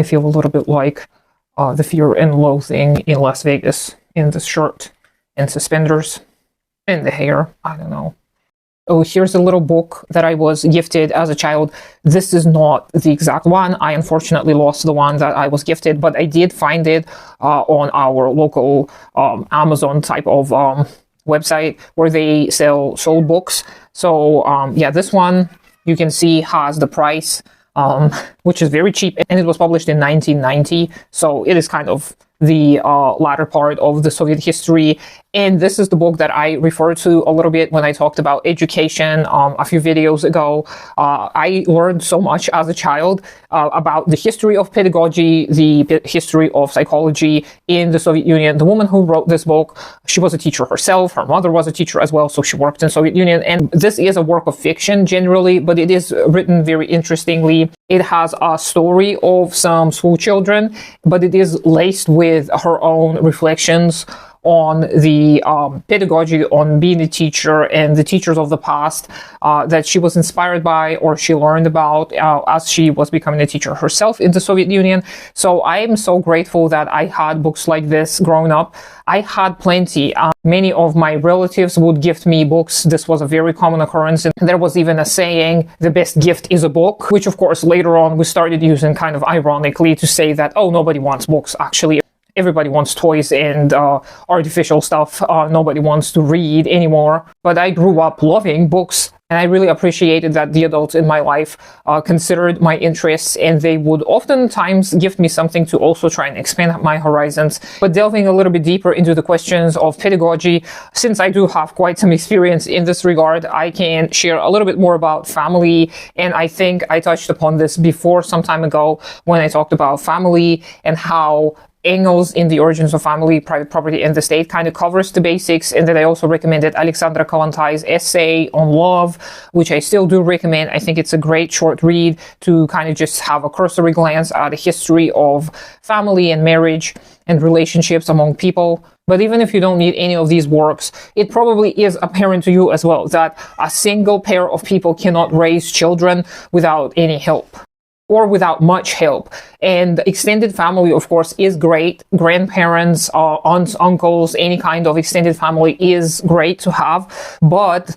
I feel a little bit like the Fear and Loathing in Las Vegas in the shirt and suspenders and the hair. I don't know. Oh, here's a little book that I was gifted as a child. This is not the exact one. I unfortunately lost the one that I was gifted, but I did find it on our local Amazon type of website where they sell sold books. So yeah, this one you can see has the price, which is very cheap, and it was published in 1990. So it is kind of the latter part of the Soviet history. And this is the book that I referred to a little bit when I talked about education a few videos ago. I learned so much as a child about the history of pedagogy, the history of psychology in the Soviet Union. The woman who wrote this book, she was a teacher herself. Her mother was a teacher as well, so she worked in the Soviet Union. And this is a work of fiction generally, but it is written very interestingly. It has a story of some school children, but it is laced with her own reflections on the pedagogy, on being a teacher and the teachers of the past that she was inspired by or she learned about as she was becoming a teacher herself in the Soviet Union. So I am so grateful that I had books like this growing up. I had plenty. Many of my relatives would gift me books. This was a very common occurrence. And there was even a saying, the best gift is a book, which of course later on we started using kind of ironically to say that, oh, nobody wants books. Actually, everybody wants toys and artificial stuff. Nobody wants to read anymore. But I grew up loving books, and I really appreciated that the adults in my life considered my interests, and they would oftentimes gift me something to also try and expand my horizons. But delving a little bit deeper into the questions of pedagogy, since I do have quite some experience in this regard, I can share a little bit more about family. And I think I touched upon this before some time ago when I talked about family and how Engels in The Origins of Family, Private Property and the State kind of covers the basics. And then I also recommended Alexandra Kolantai's essay on love, which I still do recommend. I think it's a great short read to kind of just have a cursory glance at the history of family and marriage and relationships among people. But even if you don't need any of these works, it probably is apparent to you as well that a single pair of people cannot raise children without any help, or without much help. And extended family, of course, is great. Grandparents, aunts, uncles, any kind of extended family is great to have. But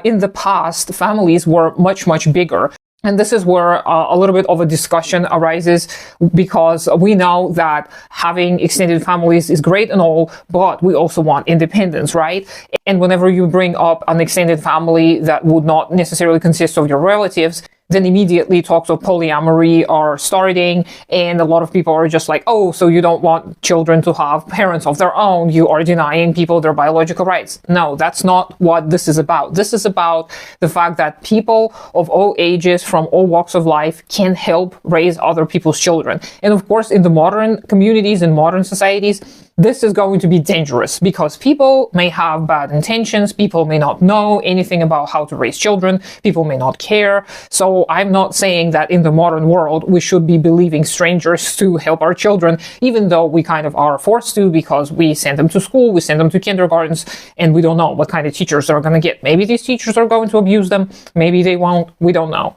in the past, families were much, much bigger. And this is where a little bit of a discussion arises, because we know that having extended families is great and all, but we also want independence, right? And whenever you bring up an extended family that would not necessarily consist of your relatives, then immediately talks of polyamory are starting, and a lot of people are just like, oh, so you don't want children to have parents of their own, you are denying people their biological rights. No, that's not what this is about. This is about the fact that people of all ages, from all walks of life, can help raise other people's children. And of course, in the modern communities, in modern societies, this is going to be dangerous because people may have bad intentions, people may not know anything about how to raise children, people may not care. So I'm not saying that in the modern world we should be believing strangers to help our children, even though we kind of are forced to, because we send them to school, we send them to kindergartens, and we don't know what kind of teachers they're going to get. Maybe these teachers are going to abuse them, maybe they won't, we don't know.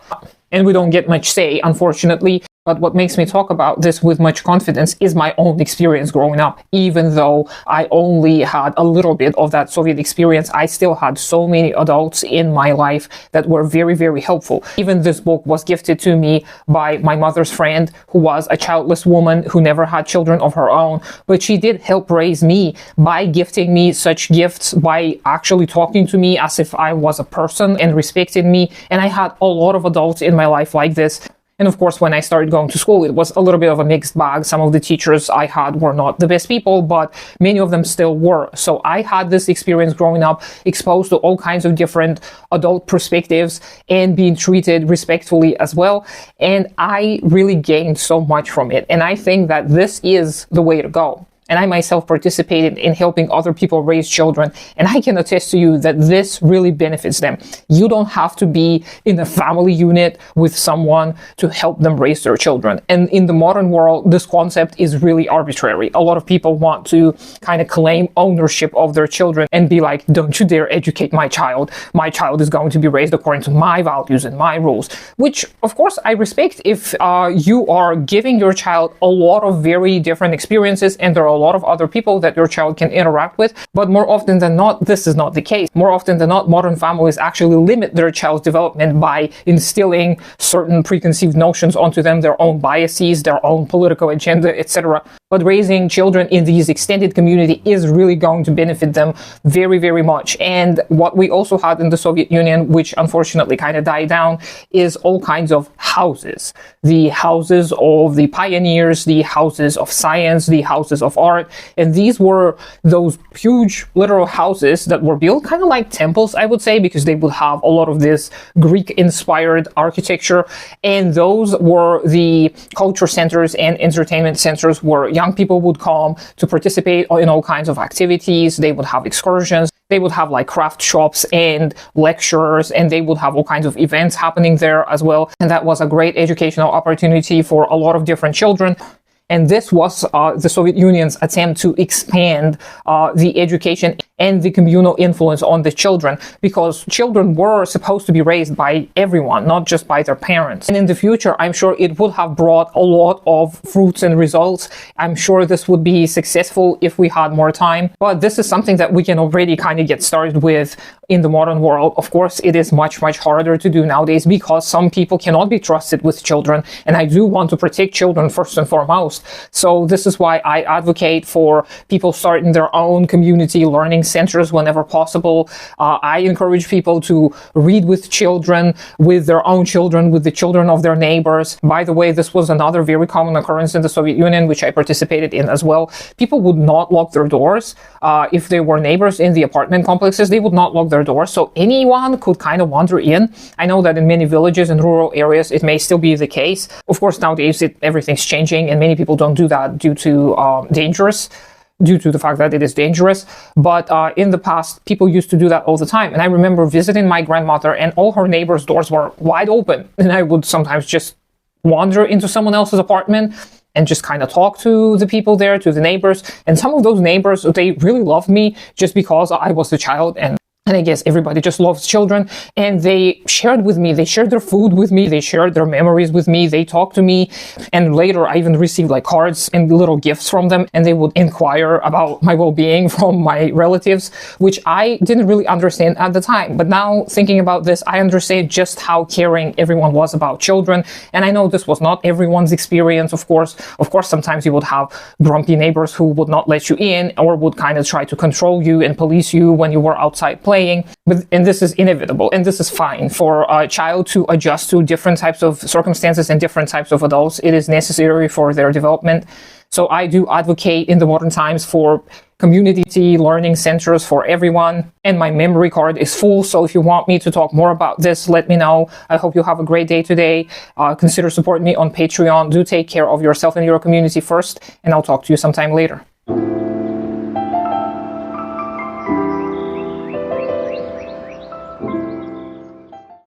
And we don't get much say, unfortunately. But what makes me talk about this with much confidence is my own experience growing up. Even though I only had a little bit of that Soviet experience, I still had so many adults in my life that were very, very helpful. Even this book was gifted to me by my mother's friend, who was a childless woman who never had children of her own. But she did help raise me by gifting me such gifts, by actually talking to me as if I was a person and respecting me. And I had a lot of adults in my life like this. And of course, when I started going to school, it was a little bit of a mixed bag. Some of the teachers I had were not the best people, but many of them still were. So I had this experience growing up, exposed to all kinds of different adult perspectives and being treated respectfully as well. And I really gained so much from it. And I think that this is the way to go. and I myself participated in helping other people raise children, and I can attest to you that this really benefits them. You don't have to be in a family unit with someone to help them raise their children. And in the modern world, this concept is really arbitrary. A lot of people want to kind of claim ownership of their children and be like, don't you dare educate my child. My child is going to be raised according to my values and my rules, which of course I respect if you are giving your child a lot of very different experiences and there are a lot of other people that your child can interact with. But more often than not, this is not the case. More often than not, modern families actually limit their child's development by instilling certain preconceived notions onto them, their own biases, their own political agenda, etc. But raising children in these extended community is really going to benefit them very, very much. And what we also had in the Soviet Union, which unfortunately kind of died down, is all kinds of houses. The houses of the pioneers, the houses of science, the houses of art. And these were those huge literal houses that were built kind of like temples, I would say, because they would have a lot of this Greek-inspired architecture. And those were the culture centers and entertainment centers where young people would come to participate in all kinds of activities. They would have excursions. They would have like craft shops and lectures, and they would have all kinds of events happening there as well. And that was a great educational opportunity for a lot of different children. And this was the Soviet Union's attempt to expand the education and the communal influence on the children, because children were supposed to be raised by everyone, not just by their parents. And in the future, I'm sure it would have brought a lot of fruits and results. I'm sure this would be successful if we had more time. But this is something that we can already kind of get started with in the modern world. Of course, it is much, much harder to do nowadays because some people cannot be trusted with children. And I do want to protect children first and foremost. So this is why I advocate for people starting their own community learning centers whenever possible. I encourage people to read with children, with their own children, with the children of their neighbors. By the way, this was another very common occurrence in the Soviet Union, which I participated in as well. People would not lock their doors. If they were neighbors in the apartment complexes, they would not lock their doors. So anyone could kind of wander in. I know that in many villages and rural areas, it may still be the case. Of course, nowadays everything's changing and many people don't do that due to the fact that it is dangerous. But in the past, people used to do that all the time. And I remember visiting my grandmother and all her neighbors' doors were wide open. And I would sometimes just wander into someone else's apartment and just kind of talk to the people there, to the neighbors. And some of those neighbors, they really loved me just because I was a child, and I guess everybody just loves children, and they shared with me, they shared their food with me, they shared their memories with me, they talked to me, and later I even received like cards and little gifts from them, and they would inquire about my well-being from my relatives, which I didn't really understand at the time. But now thinking about this, I understand just how caring everyone was about children. And I know this was not everyone's experience, of course. Of course, sometimes you would have grumpy neighbors who would not let you in or would kind of try to control you and police you when you were outside playing. And this is inevitable, and this is fine for a child to adjust to different types of circumstances and different types of adults. It is necessary for their development. So I do advocate in the modern times for community learning centers for everyone. And my memory card is full, so if you want me to talk more about this, let me know. I hope you have a great day today. Consider supporting me on Patreon. Do take care of yourself and your community first, and I'll talk to you sometime later.